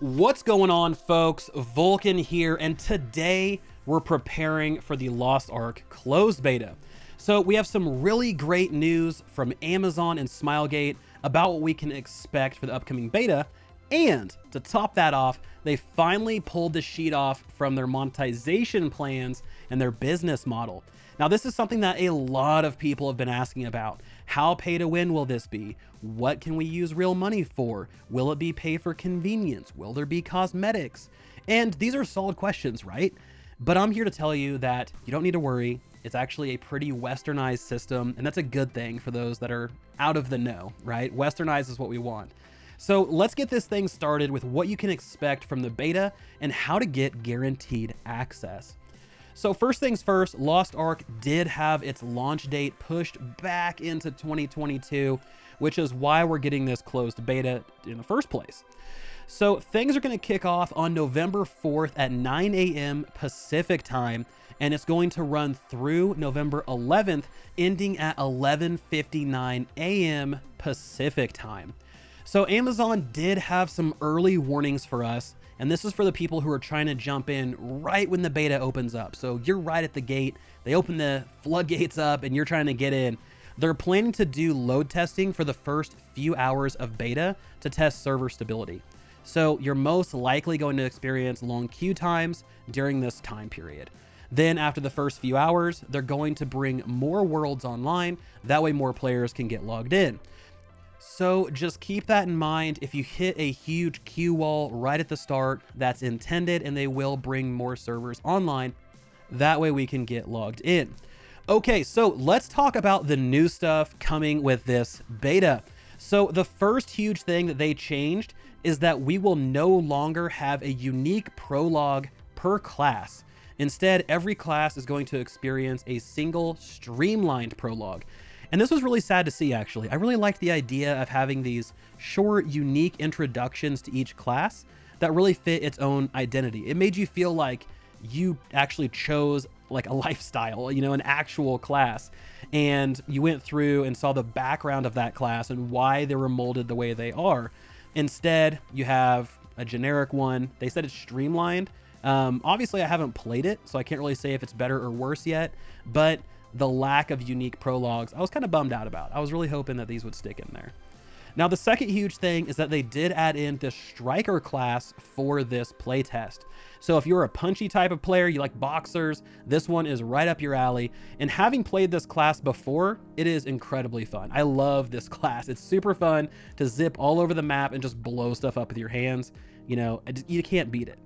What's going on, folks? Vulkan here, and today we're preparing for the Lost Ark closed beta. So we have some really great news from Amazon and Smilegate about what we can expect for the upcoming beta. And to top that off, they finally pulled the sheet off from their monetization plans and their business model. Now, this is something that a lot of people have been asking about. How pay to win will this be? What can we use real money for? Will it be pay for convenience? Will there be cosmetics? And these are solid questions, right? But I'm here to tell you that you don't need to worry. It's actually a pretty westernized system, and that's a good thing for those that are out of the know, right? Westernized is what we want. So let's get this thing started with what you can expect from the beta and how to get guaranteed access. So first things first, Lost Ark did have its launch date pushed back into 2022, which is why we're getting this closed beta in the first place. So things are going to kick off on November 4th at 9 a.m. Pacific time, and it's going to run through November 11th, ending at 11:59 a.m. Pacific time. So Amazon did have some early warnings for us, and this is for the people who are trying to jump in right when the beta opens up. So you're right at the gate, they open the floodgates up and you're trying to get in. They're planning to do load testing for the first few hours of beta to test server stability. So you're most likely going to experience long queue times during this time period. Then after the first few hours, they're going to bring more worlds online. That way more players can get logged in. So just keep that in mind. If you hit a huge queue wall right at the start, that's intended, and they will bring more servers online. That way we can get logged in. Okay, so let's talk about the new stuff coming with this beta. So the first huge thing that they changed is that we will no longer have a unique prologue per class. Instead, every class is going to experience a single streamlined prologue. And this was really sad to see, actually. I really liked the idea of having these short, unique introductions to each class that really fit its own identity. It made you feel like you actually chose like a lifestyle, you know, an actual class. And you went through and saw the background of that class and why they were molded the way they are. Instead, you have a generic one. They said it's streamlined. Obviously, I haven't played it, so I can't really say if it's better or worse yet, but the lack of unique prologues, I was kind of bummed out about. I was really hoping that these would stick in there. Now, the second huge thing is that they did add in the striker class for this playtest. So if you're a punchy type of player, you like boxers, this one is right up your alley. And having played this class before, it is incredibly fun. I love this class. It's super fun to zip all over the map and just blow stuff up with your hands. You know, you can't beat it.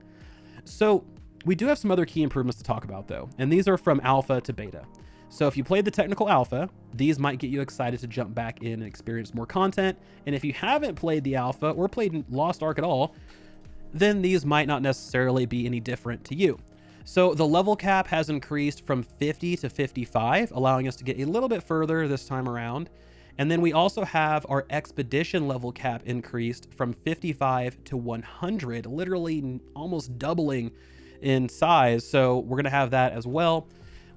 So we do have some other key improvements to talk about though, and these are from alpha to beta. So if you played the technical alpha, these might get you excited to jump back in and experience more content. And if you haven't played the alpha or played Lost Ark at all, then these might not necessarily be any different to you. So the level cap has increased from 50 to 55, allowing us to get a little bit further this time around. And then we also have our expedition level cap increased from 55 to 100, literally almost doubling in size. So we're going to have that as well.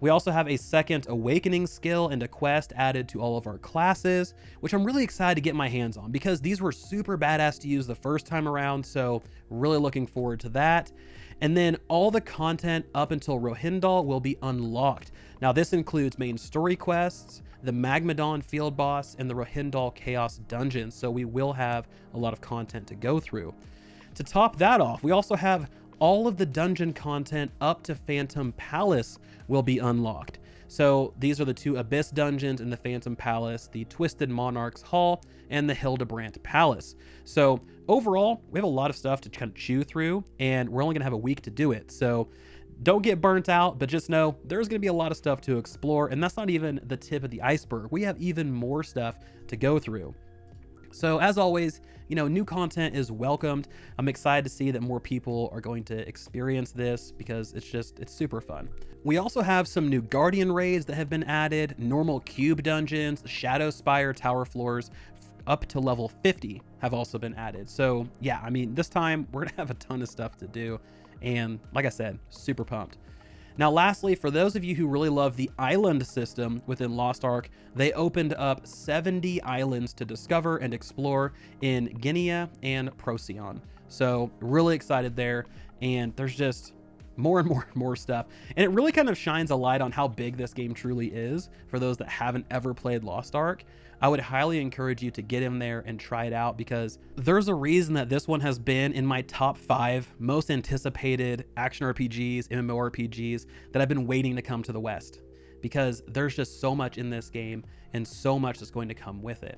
We also have a second awakening skill and a quest added to all of our classes, which I'm really excited to get my hands on because these were super badass to use the first time around. So really looking forward to that. And then all the content up until Rohindal will be unlocked. Now this includes main story quests, the Magmadon field boss, and the Rohindal Chaos dungeon. So we will have a lot of content to go through. To top that off, we also have all of the dungeon content up to Phantom Palace will be unlocked. So these are the two Abyss dungeons in the Phantom Palace, the Twisted Monarch's Hall, and the Hildebrandt Palace. So overall, we have a lot of stuff to kind of chew through, and we're only gonna have a week to do it. So don't get burnt out, but just know there's gonna be a lot of stuff to explore, and that's not even the tip of the iceberg. We have even more stuff to go through. So as always, you know, new content is welcomed. I'm excited to see that more people are going to experience this because it's super fun. We also have some new Guardian raids that have been added, normal cube dungeons, Shadow Spire tower floors up to level 50 have also been added. So yeah, I mean, this time we're gonna have a ton of stuff to do. And like I said, super pumped. Now, lastly, for those of you who really love the island system within Lost Ark, they opened up 70 islands to discover and explore in Guinea and Procyon. So really excited there. And there's just more and more and more stuff. And it really kind of shines a light on how big this game truly is for those that haven't ever played Lost Ark. I would highly encourage you to get in there and try it out, because there's a reason that this one has been in my top 5 most anticipated action RPGs, MMORPGs that I've been waiting to come to the West, because there's just so much in this game and so much that's going to come with it.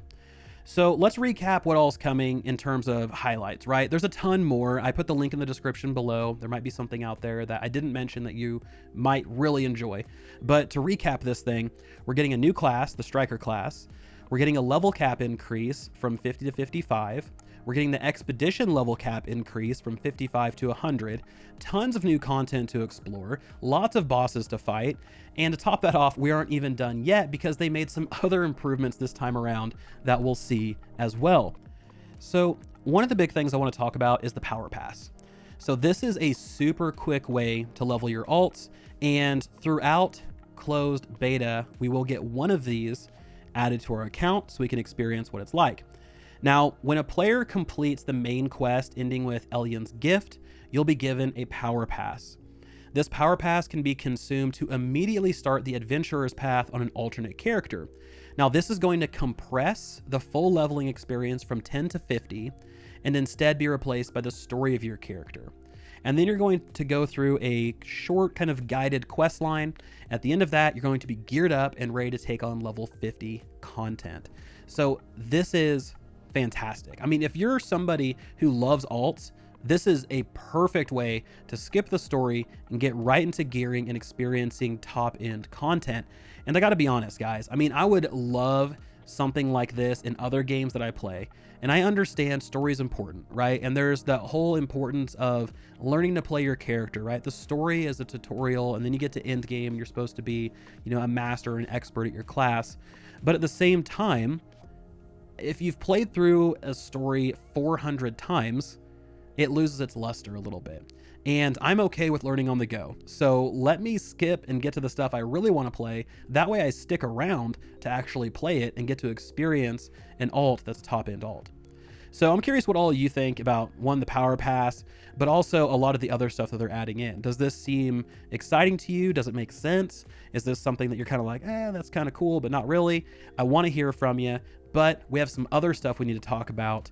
So let's recap what all's coming in terms of highlights, right? There's a ton more. I put the link in the description below. There might be something out there that I didn't mention that you might really enjoy. But to recap this thing, we're getting a new class, the Striker class. We're getting a level cap increase from 50 to 55. We're getting the expedition level cap increase from 55 to 100. Tons of new content to explore, lots of bosses to fight. And to top that off, we aren't even done yet because they made some other improvements this time around that we'll see as well. So one of the big things I want to talk about is the Power Pass. So this is a super quick way to level your alts, and throughout closed beta, we will get one of these added to our account so we can experience what it's like. Now, when a player completes the main quest ending with Elyon's gift, you'll be given a Power Pass. This Power Pass can be consumed to immediately start the adventurer's path on an alternate character. Now, this is going to compress the full leveling experience from 10 to 50 and instead be replaced by the story of your character. And then you're going to go through a short kind of guided quest line. At the end of that, you're going to be geared up and ready to take on level 50 content. So this is fantastic. I mean, if you're somebody who loves alts, this is a perfect way to skip the story and get right into gearing and experiencing top end content. And I gotta be honest, guys, I mean, I would love something like this in other games that I play. And I understand story is important, right? And there's that whole importance of learning to play your character, right? The story is a tutorial, and then you get to end game. You're supposed to be, you know, a master or an expert at your class. But at the same time, if you've played through a story 400 times, it loses its luster a little bit. And I'm okay with learning on the go. So let me skip and get to the stuff I really want to play. That way I stick around to actually play it and get to experience an alt that's a top end alt. So I'm curious what all you think about, one, the Power Pass, but also a lot of the other stuff that they're adding in. Does this seem exciting to you? Does it make sense? Is this something that you're kind of like, that's kind of cool, but not really? I want to hear from you, but we have some other stuff we need to talk about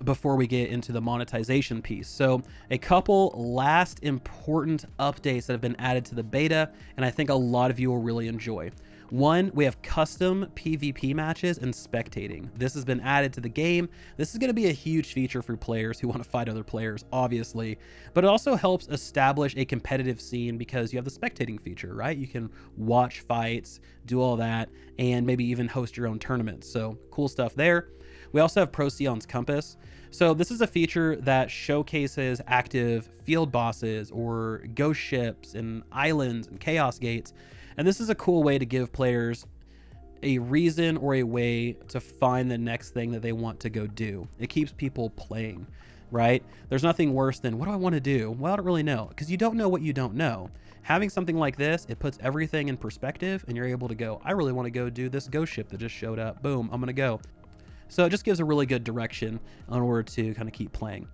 before we get into the monetization piece. So a couple last important updates that have been added to the beta, and I think a lot of you will really enjoy. One, we have custom PvP matches and spectating. This has been added to the game. This is going to be a huge feature for players who want to fight other players, obviously, but it also helps establish a competitive scene because you have the spectating feature, right? You can watch fights, do all that, and maybe even host your own tournaments. So cool stuff there. We also have Procyon's Compass. So this is a feature that showcases active field bosses or ghost ships and islands and chaos gates. And this is a cool way to give players a reason or a way to find the next thing that they want to go do. It keeps people playing, right? There's nothing worse than, what do I want to do? Well, I don't really know, because you don't know what you don't know. Having something like this, it puts everything in perspective, and you're able to go, I really want to go do this ghost ship that just showed up. Boom, I'm going to go. So it just gives a really good direction in order to kind of keep playing.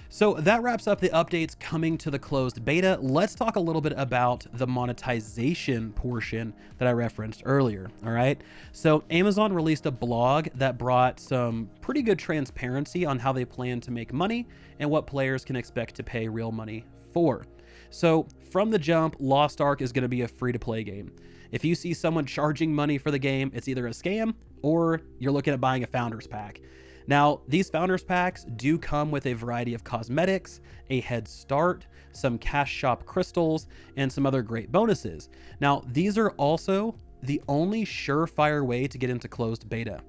So that wraps up the updates coming to the closed beta. Let's talk a little bit about the monetization portion that I referenced earlier. All right. So Amazon released a blog that brought some pretty good transparency on how they plan to make money and what players can expect to pay real money for. So from the jump, Lost Ark is going to be a free-to-play game. If you see someone charging money for the game, it's either a scam or you're looking at buying a Founders Pack. Now, these Founders Packs do come with a variety of cosmetics, a head start, some cash shop crystals, and some other great bonuses. Now, these are also the only surefire way to get into closed beta.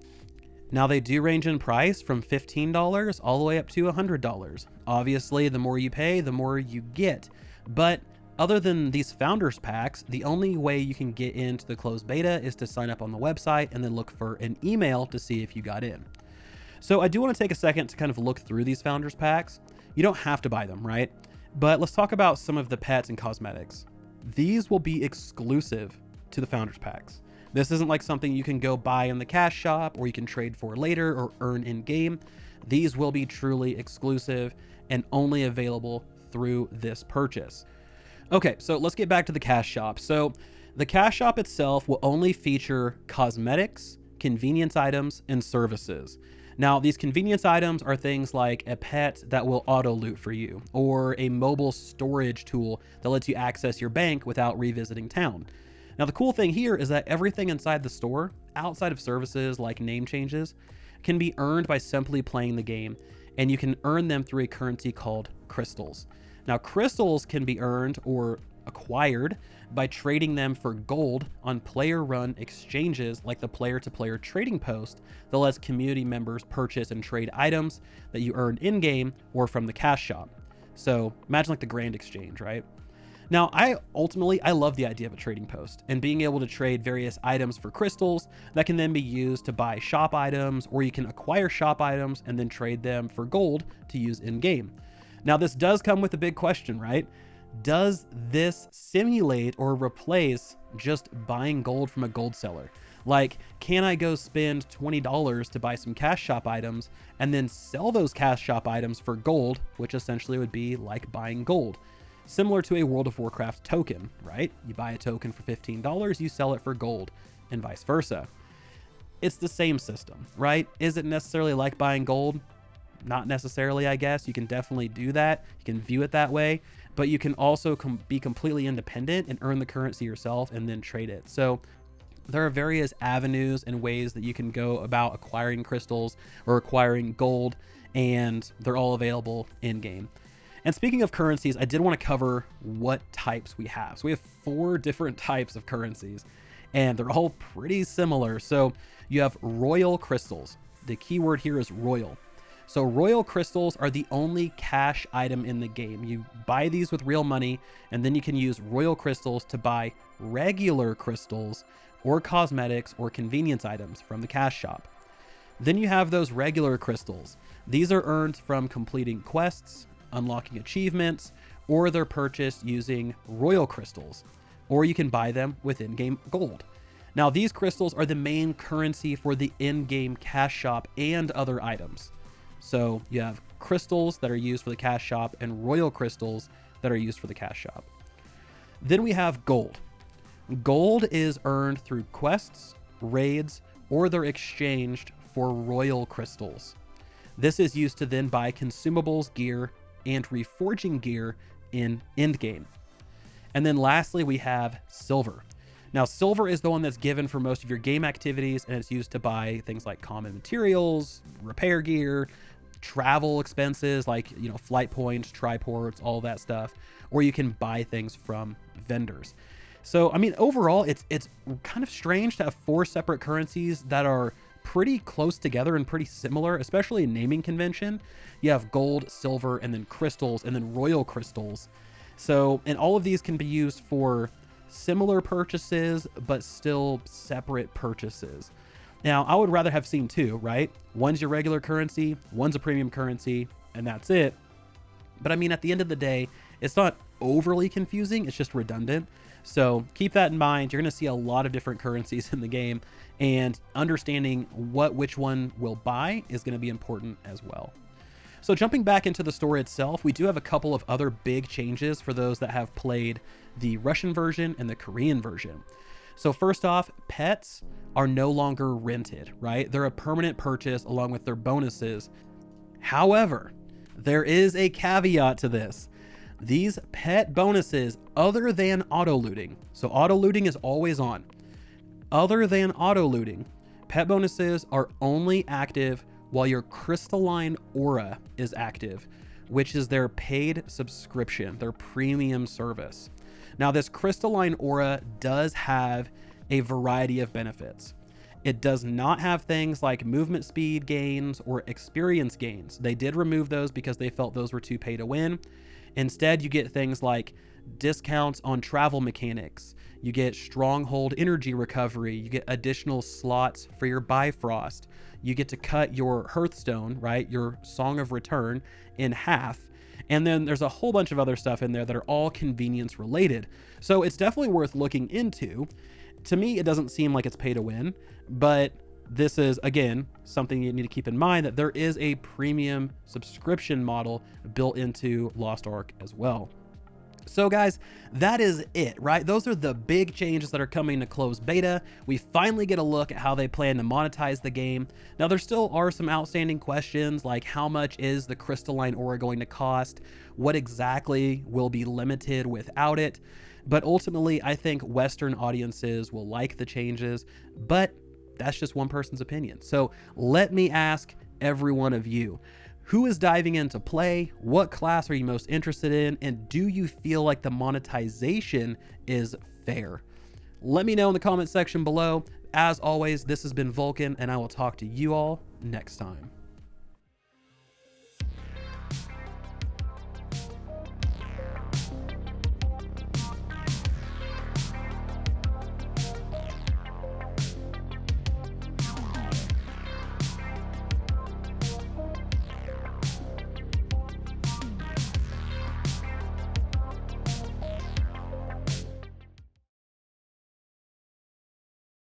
Now, they do range in price from $15 all the way up to $100. Obviously, the more you pay, the more you get. But other than these Founders Packs, the only way you can get into the closed beta is to sign up on the website and then look for an email to see if you got in. So I do want to take a second to kind of look through these Founders Packs. You don't have to buy them, right? But let's talk about some of the pets and cosmetics. These will be exclusive to the Founders Packs. This isn't like something you can go buy in the cash shop or you can trade for later or earn in game. These will be truly exclusive, and only available through this purchase. Okay, so let's get back to the cash shop. So the cash shop itself will only feature cosmetics, convenience items, and services. Now, these convenience items are things like a pet that will auto loot for you, or a mobile storage tool that lets you access your bank without revisiting town. Now, the cool thing here is that everything inside the store, outside of services like name changes, can be earned by simply playing the game, and you can earn them through a currency called crystals. Now, crystals can be earned or acquired by trading them for gold on player-run exchanges like the player-to-player trading post that lets community members purchase and trade items that you earned in-game or from the cash shop. So imagine like the Grand Exchange, right? Now, I love the idea of a trading post and being able to trade various items for crystals that can then be used to buy shop items, or you can acquire shop items and then trade them for gold to use in-game. Now, this does come with a big question, right? Does this simulate or replace just buying gold from a gold seller? Like, can I go spend $20 to buy some cash shop items and then sell those cash shop items for gold, which essentially would be like buying gold? Similar to a World of Warcraft token, right? You buy a token for $15, you sell it for gold, and vice versa. It's the same system, right? Is it necessarily like buying gold? Not necessarily, I guess. You can definitely do that. You can view it that way, but you can also be completely independent and earn the currency yourself and then trade it. So there are various avenues and ways that you can go about acquiring crystals or acquiring gold, and they're all available in game. And speaking of currencies, I did want to cover what types we have. So we have 4 different types of currencies, and they're all pretty similar. So you have royal crystals. The keyword here is royal. So royal crystals are the only cash item in the game. You buy these with real money, and then you can use royal crystals to buy regular crystals or cosmetics or convenience items from the cash shop. Then you have those regular crystals. These are earned from completing quests, unlocking achievements, or they're purchased using royal crystals, or you can buy them with in-game gold. Now, these crystals are the main currency for the in-game cash shop and other items. So you have crystals that are used for the cash shop and royal crystals that are used for the cash shop. Then we have gold. Gold is earned through quests, raids, or they're exchanged for royal crystals. This is used to then buy consumables, gear, and reforging gear in endgame. And then lastly, we have silver. Now, silver is the one that's given for most of your game activities, and it's used to buy things like common materials, repair gear, travel expenses like, flight points, triports, all that stuff, or you can buy things from vendors. So, overall, it's kind of strange to have 4 separate currencies that are pretty close together and pretty similar, especially in naming convention. You have gold, silver, and then crystals, and then royal crystals. So, and all of these can be used for similar purchases, but still separate purchases. Now, I would rather have seen 2, right? One's your regular currency, one's a premium currency, and that's it. But at the end of the day, it's not overly confusing, it's just redundant. So keep that in mind. You're going to see a lot of different currencies in the game, and understanding which one will buy is going to be important as well. So jumping back into the story itself, we do have a couple of other big changes for those that have played the Russian version and the Korean version. So first off, pets are no longer rented, right? They're a permanent purchase along with their bonuses. However, there is a caveat to this. These pet bonuses, other than auto looting, so auto looting is always on. Other than auto looting, pet bonuses are only active while your crystalline aura is active, which is their paid subscription, their premium service. Now, this crystalline aura does have a variety of benefits. It does not have things like movement speed gains or experience gains. They did remove those because they felt those were too pay to win. Instead, you get things like discounts on travel mechanics. You get stronghold energy recovery. You get additional slots for your Bifrost. You get to cut your Hearthstone, right? Your Song of Return in half. And then there's a whole bunch of other stuff in there that are all convenience related. So it's definitely worth looking into. To me, it doesn't seem like it's pay to win, but this is, again, something you need to keep in mind, that there is a premium subscription model built into Lost Ark as well. So guys, that is it, right? Those are the big changes that are coming to closed beta. We finally get a look at how they plan to monetize the game. Now, there still are some outstanding questions, like how much is the crystalline ore going to cost? What exactly will be limited without it? But ultimately, I think Western audiences will like the changes, but that's just one person's opinion. So let me ask every one of you, who is diving into play? What class are you most interested in? And do you feel like the monetization is fair? Let me know in the comment section below. As always, this has been Vulkan, and I will talk to you all next time.